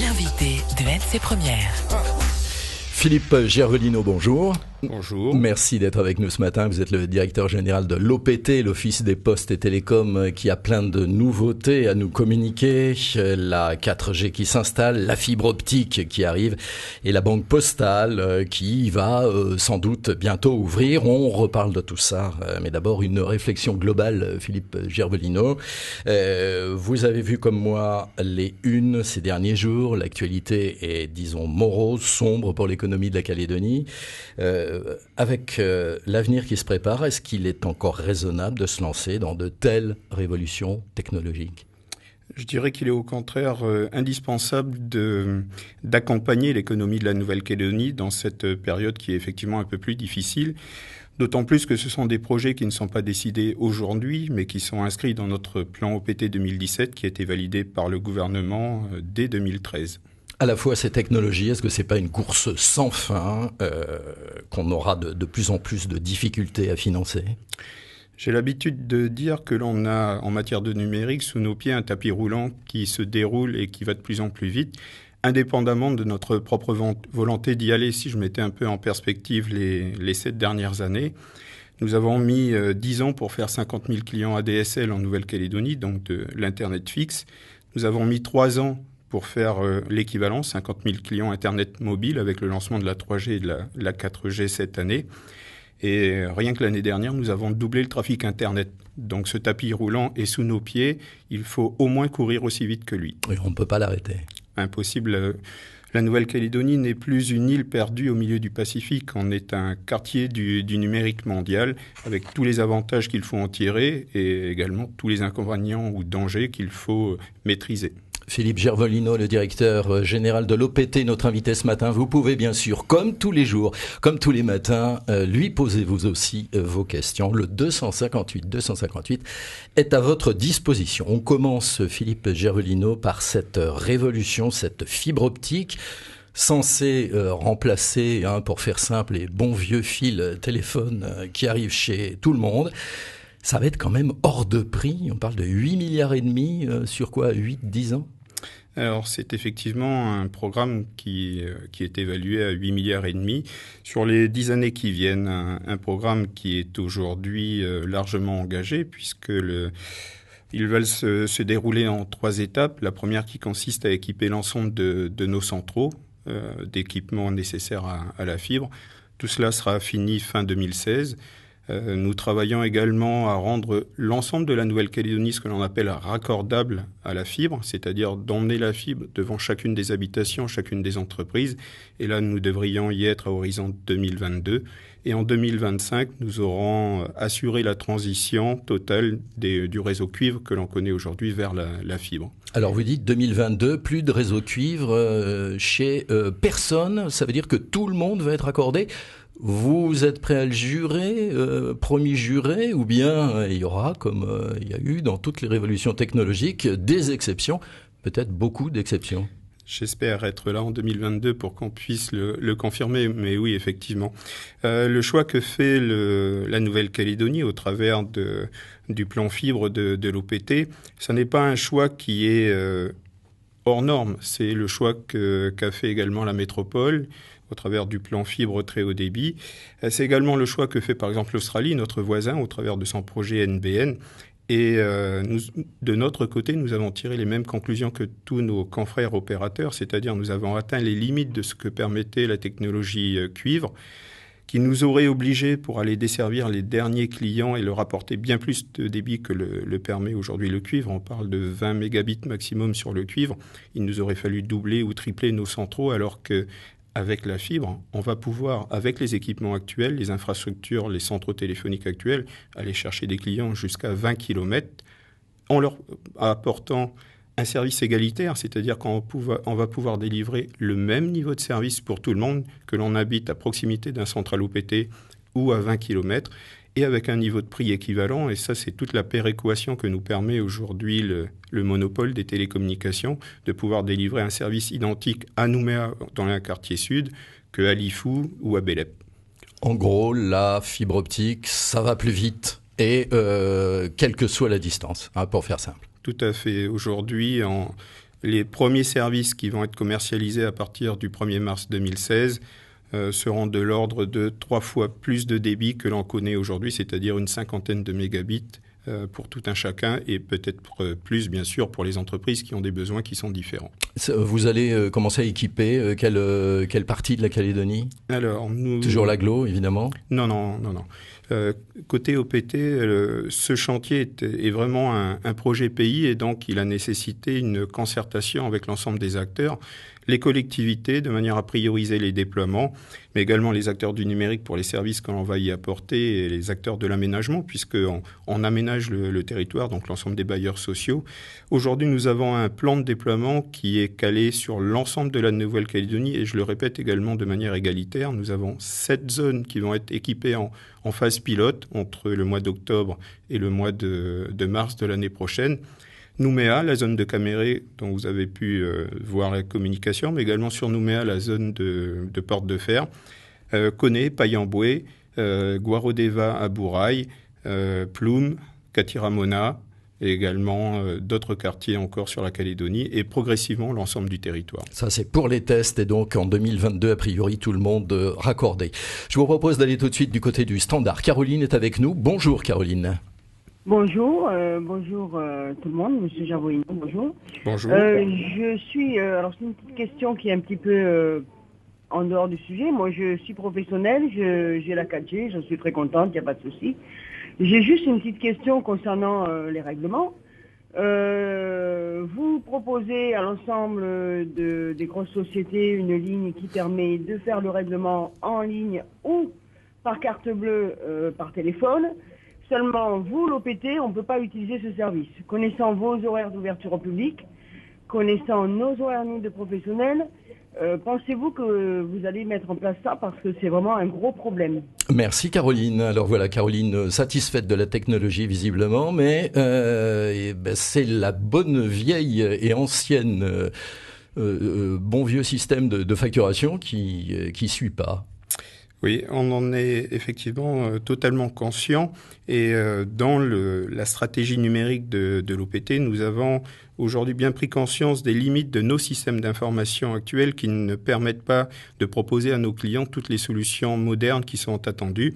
L'invité de LC Première. Philippe Gervelino, bonjour. Bonjour. Merci d'être avec nous ce matin. Vous êtes le directeur général de l'OPT, l'Office des Postes et Télécoms, qui a plein de nouveautés à nous communiquer. La 4G qui s'installe, la fibre optique qui arrive et la banque postale qui va sans doute bientôt ouvrir. On reparle de tout ça, mais d'abord une réflexion globale, Philippe Gervelino. Vous avez vu comme moi les unes ces derniers jours. L'actualité est, disons, morose, sombre pour l'économie de la Calédonie. Avec l'avenir qui se prépare, est-ce qu'il est encore raisonnable de se lancer dans de telles révolutions technologiques ? Je dirais qu'il est au contraire indispensable d'accompagner l'économie de la Nouvelle-Calédonie dans cette période qui est effectivement un peu plus difficile. D'autant plus que ce sont des projets qui ne sont pas décidés aujourd'hui, mais qui sont inscrits dans notre plan OPT 2017 qui a été validé par le gouvernement dès 2013. À la fois ces technologies, est-ce que c'est pas une course sans fin qu'on aura de plus en plus de difficultés à financer ? J'ai l'habitude de dire que l'on a, en matière de numérique, sous nos pieds un tapis roulant qui se déroule et qui va de plus en plus vite, indépendamment de notre propre volonté d'y aller. Si je mettais un peu en perspective les 7 dernières années, nous avons mis 10 ans pour faire 50 000 clients ADSL en Nouvelle-Calédonie, donc de l'Internet fixe. Nous avons mis 3 ans pour faire l'équivalent, 50 000 clients Internet mobile avec le lancement de la 3G et de la 4G cette année. Et rien que l'année dernière, nous avons doublé le trafic Internet. Donc ce tapis roulant est sous nos pieds. Il faut au moins courir aussi vite que lui. Oui, on ne peut pas l'arrêter. Impossible. La Nouvelle-Calédonie n'est plus une île perdue au milieu du Pacifique. On est un quartier du numérique mondial avec tous les avantages qu'il faut en tirer et également tous les inconvénients ou dangers qu'il faut maîtriser. Philippe Gervelino, le directeur général de l'OPT, notre invité ce matin. Vous pouvez bien sûr, comme tous les jours, comme tous les matins, lui poser vous aussi vos questions. Le 258 est à votre disposition. On commence, Philippe Gervelino, par cette révolution, cette fibre optique censée remplacer, pour faire simple, les bons vieux fils téléphones qui arrivent chez tout le monde. Ça va être quand même hors de prix. On parle de 8 milliards et demi sur quoi, 8-10 ans ? Alors, c'est effectivement un programme qui est évalué à 8 milliards et demi sur les 10 années qui viennent. Un programme qui est aujourd'hui largement engagé puisque ils veulent se dérouler en 3 étapes. La première qui consiste à équiper l'ensemble de nos centraux d'équipements nécessaires à la fibre. Tout cela sera fini fin 2016. Nous travaillons également à rendre l'ensemble de la Nouvelle-Calédonie ce que l'on appelle raccordable à la fibre, c'est-à-dire d'emmener la fibre devant chacune des habitations, chacune des entreprises. Et là, nous devrions y être à horizon 2022. Et en 2025, nous aurons assuré la transition totale du réseau cuivre que l'on connaît aujourd'hui vers la fibre. Alors vous dites 2022, plus de réseau cuivre chez personne, ça veut dire que tout le monde va être accordé ? Vous êtes prêt à le jurer, promis juré, ou bien il y aura, comme il y a eu dans toutes les révolutions technologiques, des exceptions, peut-être beaucoup d'exceptions. J'espère être là en 2022 pour qu'on puisse le confirmer, mais oui, effectivement. Le choix que fait la Nouvelle-Calédonie au travers du plan fibre de l'OPT, ce n'est pas un choix qui est hors norme, c'est le choix qu'a fait également la métropole au travers du plan fibre très haut débit. C'est également le choix que fait par exemple l'Australie, notre voisin, au travers de son projet NBN. Et de notre côté, nous avons tiré les mêmes conclusions que tous nos confrères opérateurs, c'est-à-dire nous avons atteint les limites de ce que permettait la technologie cuivre, qui nous aurait obligés pour aller desservir les derniers clients et leur apporter bien plus de débit que le permet aujourd'hui le cuivre. On parle de 20 mégabits maximum sur le cuivre. Il nous aurait fallu doubler ou tripler nos centraux alors que avec la fibre, on va pouvoir, avec les équipements actuels, les infrastructures, les centraux téléphoniques actuels, aller chercher des clients jusqu'à 20 km en leur apportant un service égalitaire, c'est-à-dire qu'on va pouvoir délivrer le même niveau de service pour tout le monde, que l'on habite à proximité d'un central OPT ou à 20 km, et avec un niveau de prix équivalent. Et ça, c'est toute la péréquation que nous permet aujourd'hui le monopole des télécommunications, de pouvoir délivrer un service identique à Nouméa dans un quartier sud qu'à Lifou ou à Bélep. En gros, la fibre optique, ça va plus vite et quelle que soit la distance, pour faire simple. Tout à fait. Aujourd'hui, Les premiers services qui vont être commercialisés à partir du 1er mars 2016 seront de l'ordre de 3 fois plus de débit que l'on connaît aujourd'hui, c'est-à-dire une 50aine de mégabits pour tout un chacun et peut-être plus, bien sûr, pour les entreprises qui ont des besoins qui sont différents. Vous allez commencer à équiper quelle partie de la Calédonie ? Alors, Toujours l'agglo, évidemment ? Non. Côté OPT, ce chantier est vraiment un projet pays et donc il a nécessité une concertation avec l'ensemble des acteurs, les collectivités de manière à prioriser les déploiements, mais également les acteurs du numérique pour les services que l'on va y apporter et les acteurs de l'aménagement puisqu'on aménage le territoire, donc l'ensemble des bailleurs sociaux. Aujourd'hui, nous avons un plan de déploiement qui est calé sur l'ensemble de la Nouvelle-Calédonie et je le répète également de manière égalitaire. Nous avons 7 zones qui vont être équipées en phase pilote entre le mois d'octobre et le mois de mars de l'année prochaine. Nouméa, la zone de Caméré, dont vous avez pu voir la communication, mais également sur Nouméa, la zone de Porte de Fer, Koné, Payamboué, Guarodeva à Bourail, Ploum, Katiramona, et également d'autres quartiers encore sur la Calédonie et progressivement l'ensemble du territoire. Ça, c'est pour les tests et donc en 2022, a priori, tout le monde raccordé. Je vous propose d'aller tout de suite du côté du standard. Caroline est avec nous. Bonjour Caroline. Bonjour tout le monde, Monsieur Javoino, bonjour. Bonjour. Alors c'est une petite question qui est un petit peu en dehors du sujet. Moi, je suis professionnelle, j'ai la 4G, je suis très contente, il n'y a pas de souci. J'ai juste une petite question concernant les règlements. Vous proposez à l'ensemble des grosses sociétés une ligne qui permet de faire le règlement en ligne ou par carte bleue par téléphone. Seulement, vous, l'OPT, on ne peut pas utiliser ce service. Connaissant vos horaires d'ouverture au public, connaissant nos horaires de professionnels, pensez-vous que vous allez mettre en place ça parce que c'est vraiment un gros problème. Merci Caroline. Alors voilà, Caroline satisfaite de la technologie visiblement, mais c'est la bonne vieille et ancienne bon vieux système de facturation qui suit pas. Oui, on en est effectivement totalement conscient et dans la stratégie numérique de l'OPT, nous avons aujourd'hui bien pris conscience des limites de nos systèmes d'information actuels qui ne permettent pas de proposer à nos clients toutes les solutions modernes qui sont attendues.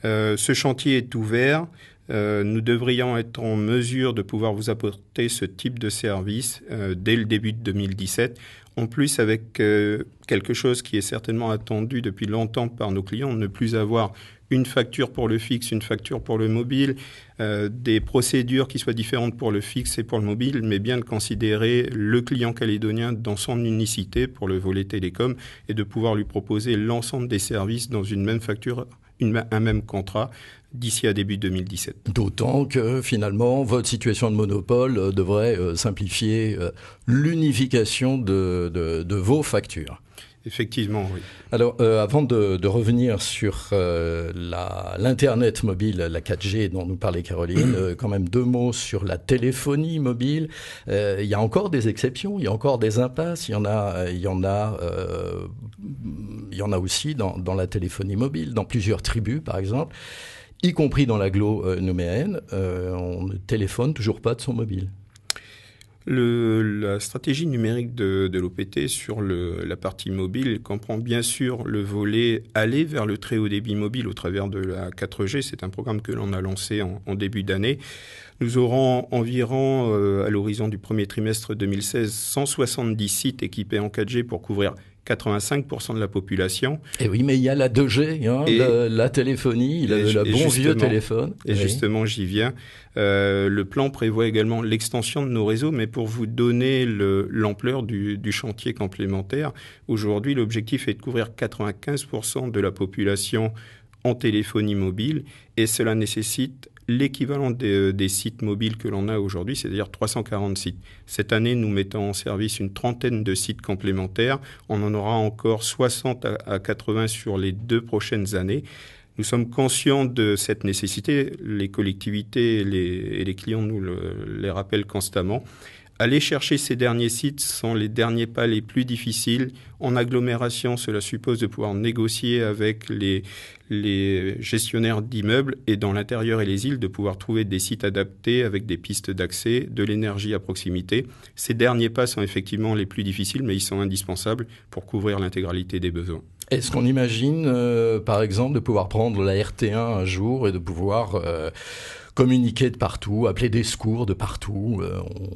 Ce chantier est ouvert. Nous devrions être en mesure de pouvoir vous apporter ce type de service dès le début de 2017. En plus, avec quelque chose qui est certainement attendu depuis longtemps par nos clients, ne plus avoir une facture pour le fixe, une facture pour le mobile, des procédures qui soient différentes pour le fixe et pour le mobile, mais bien de considérer le client calédonien dans son unicité pour le volet télécom et de pouvoir lui proposer l'ensemble des services dans une même facture, un même contrat d'ici à début 2017. D'autant que finalement, votre situation de monopole devrait simplifier l'unification de vos factures. Effectivement, oui. Alors, avant de revenir sur l'Internet mobile, la 4G dont nous parlait Caroline, quand même 2 mots sur la téléphonie mobile. Il y a encore des exceptions, il y a encore des impasses, il y en a aussi dans la téléphonie mobile, dans plusieurs tribus par exemple, y compris dans l'agglo nouméenne, on ne téléphone toujours pas de son mobile. La stratégie numérique de l'OPT sur la partie mobile comprend bien sûr le volet aller vers le très haut débit mobile au travers de la 4G. C'est un programme que l'on a lancé en début d'année. Nous aurons environ, à l'horizon du premier trimestre 2016, 170 sites équipés en 4G pour couvrir 85% de la population. Et oui, mais il y a la 2G, la téléphonie, le bon vieux téléphone. Et justement, j'y viens. Le plan prévoit également l'extension de nos réseaux, mais pour vous donner l'ampleur du chantier complémentaire, aujourd'hui, l'objectif est de couvrir 95% de la population en téléphonie mobile, et cela nécessite l'équivalent des sites mobiles que l'on a aujourd'hui, c'est-à-dire 340 sites. Cette année, nous mettons en service une trentaine de sites complémentaires. On en aura encore 60 à 80 sur les 2 prochaines années. Nous sommes conscients de cette nécessité. Les collectivités et les clients nous les rappellent constamment. aller chercher ces derniers sites sont les derniers pas les plus difficiles. En agglomération, cela suppose de pouvoir négocier avec les gestionnaires d'immeubles et dans l'intérieur et les îles, de pouvoir trouver des sites adaptés avec des pistes d'accès, de l'énergie à proximité. Ces derniers pas sont effectivement les plus difficiles, mais ils sont indispensables pour couvrir l'intégralité des besoins. Est-ce qu'on imagine, par exemple, de pouvoir prendre la RT1 un jour et de pouvoir communiquer de partout, appeler des secours de partout?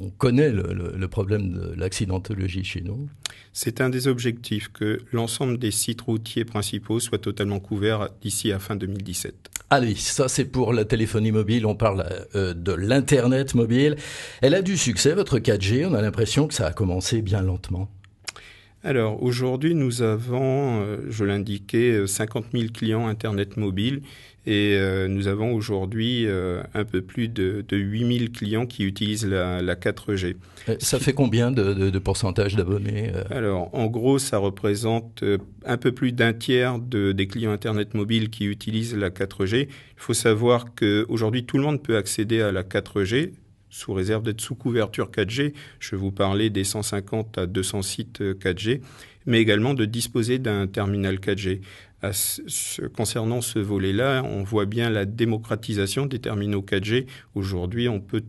On connaît le problème de l'accidentologie chez nous. C'est un des objectifs, que l'ensemble des sites routiers principaux soient totalement couverts d'ici à fin 2017. Allez, ça c'est pour la téléphonie mobile, on parle de l'Internet mobile. Elle a du succès, votre 4G, on a l'impression que ça a commencé bien lentement. Alors, aujourd'hui, nous avons, je l'indiquais, 50 000 clients Internet mobile et nous avons aujourd'hui un peu plus de 8 000 clients qui utilisent la 4G. Ça fait combien de pourcentage d'abonnés Alors, en gros, ça représente un peu plus d'un tiers des clients Internet mobile qui utilisent la 4G. Il faut savoir qu'aujourd'hui, tout le monde peut accéder à la 4G, sous réserve d'être sous couverture 4G. Je vous parlais des 150 à 200 sites 4G, mais également de disposer d'un terminal 4G. Concernant ce volet-là, on voit bien la démocratisation des terminaux 4G. Aujourd'hui, on peut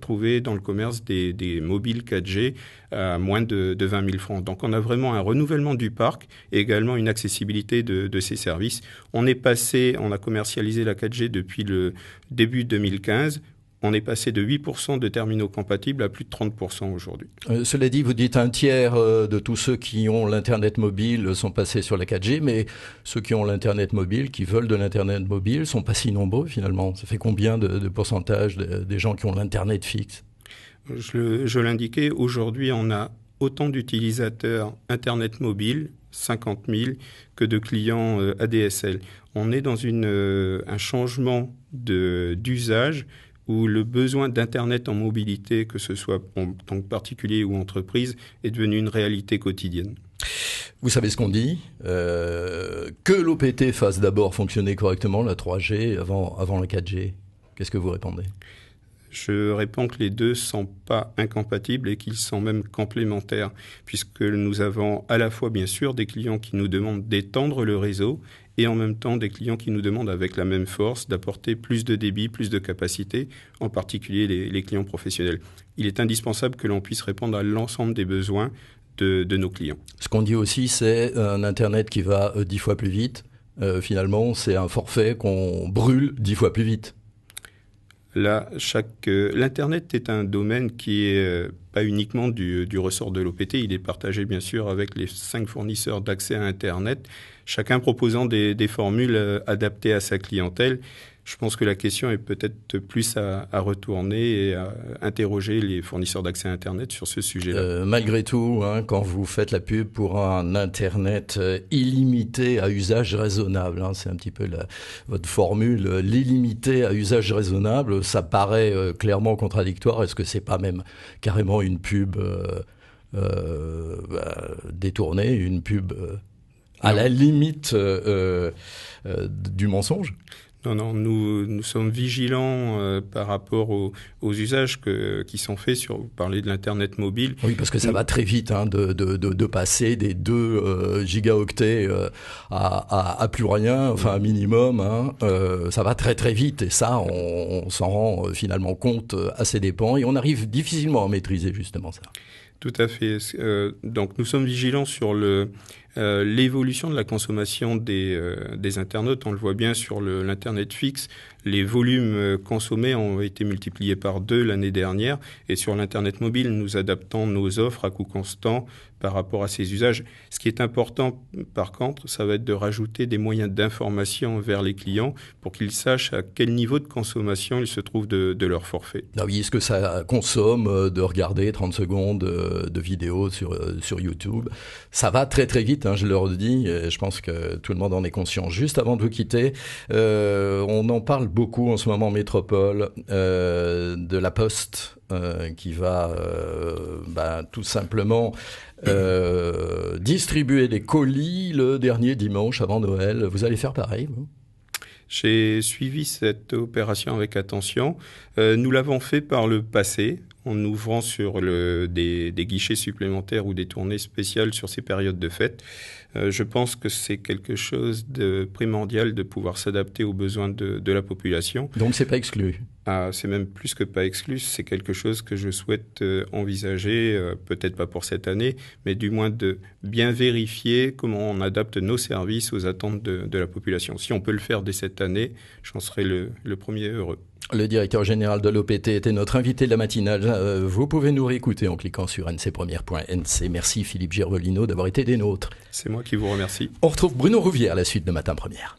trouver dans le commerce des mobiles 4G à moins de 20 000 francs. Donc, on a vraiment un renouvellement du parc et également une accessibilité de ces services. On a commercialisé la 4G depuis le début 2015. On est passé de 8% de terminaux compatibles à plus de 30% aujourd'hui. Cela dit, vous dites un tiers de tous ceux qui ont l'Internet mobile sont passés sur la 4G, mais ceux qui ont l'Internet mobile, qui veulent de l'Internet mobile, sont pas si nombreux finalement. Ça fait combien de pourcentage des gens qui ont l'Internet fixe ? Je l'indiquais, aujourd'hui on a autant d'utilisateurs Internet mobile, 50 000, que de clients ADSL. On est dans un changement d'usage où le besoin d'Internet en mobilité, que ce soit en tant que particulier ou entreprise, est devenu une réalité quotidienne. Vous savez ce qu'on dit, que l'OPT fasse d'abord fonctionner correctement la 3G avant la 4G. Qu'est-ce que vous répondez ? Je réponds que les deux ne sont pas incompatibles et qu'ils sont même complémentaires, puisque nous avons à la fois, bien sûr, des clients qui nous demandent d'étendre le réseau et en même temps des clients qui nous demandent avec la même force d'apporter plus de débit, plus de capacité, en particulier les clients professionnels. Il est indispensable que l'on puisse répondre à l'ensemble des besoins de nos clients. Ce qu'on dit aussi, c'est un Internet qui va 10 fois plus vite. Finalement, c'est un forfait qu'on brûle 10 fois plus vite. Là, l'Internet est un domaine qui est pas uniquement du ressort de l'OPT. Il est partagé, bien sûr, avec les 5 fournisseurs d'accès à Internet, chacun proposant des formules adaptées à sa clientèle. Je pense que la question est peut-être plus à retourner et à interroger les fournisseurs d'accès à Internet sur ce sujet-là. Malgré tout, quand vous faites la pub pour un Internet illimité à usage raisonnable, c'est un petit peu votre formule, l'illimité à usage raisonnable, ça paraît clairement contradictoire. Est-ce que c'est pas même carrément une pub détournée, une pub à la limite du mensonge ? Non, nous sommes vigilants par rapport aux usages qui sont faits vous parlez de l'Internet mobile. Oui, parce que ça va très vite de passer des 2 gigaoctets à plus rien, enfin un minimum. Ça va très très vite et ça, on s'en rend finalement compte à ses dépens et on arrive difficilement à maîtriser justement ça. Tout à fait. Donc nous sommes vigilants sur l'évolution de la consommation des internautes. On le voit bien sur l'Internet fixe. Les volumes consommés ont été multipliés par 2 l'année dernière. Et sur l'Internet mobile, nous adaptons nos offres à coût constant par rapport à ces usages. Ce qui est important, par contre, ça va être de rajouter des moyens d'information vers les clients pour qu'ils sachent à quel niveau de consommation ils se trouvent de leur forfait. Ah oui, est-ce que ça consomme de regarder 30 secondes de vidéos sur YouTube ? Ça va très très vite, je le redis, et je pense que tout le monde en est conscient. Juste avant de vous quitter, on en parle beaucoup en ce moment en métropole de la Poste qui va tout simplement distribuer des colis le dernier dimanche avant Noël. Vous allez faire pareil, vous ? J'ai suivi cette opération avec attention. Nous l'avons fait par le passé. en ouvrant sur des guichets supplémentaires ou des tournées spéciales sur ces périodes de fête. Je pense que c'est quelque chose de primordial de pouvoir s'adapter aux besoins de la population. Donc c'est pas exclu. C'est même plus que pas exclu, c'est quelque chose que je souhaite envisager, peut-être pas pour cette année, mais du moins de bien vérifier comment on adapte nos services aux attentes de la population. Si on peut le faire dès cette année, j'en serai le premier heureux. Le directeur général de l'OPT était notre invité de la matinale. Vous pouvez nous réécouter en cliquant sur ncpremière.nc. Merci Philippe Gervelino d'avoir été des nôtres. C'est moi qui vous remercie. On retrouve Bruno Rouvière à la suite de Matin Première.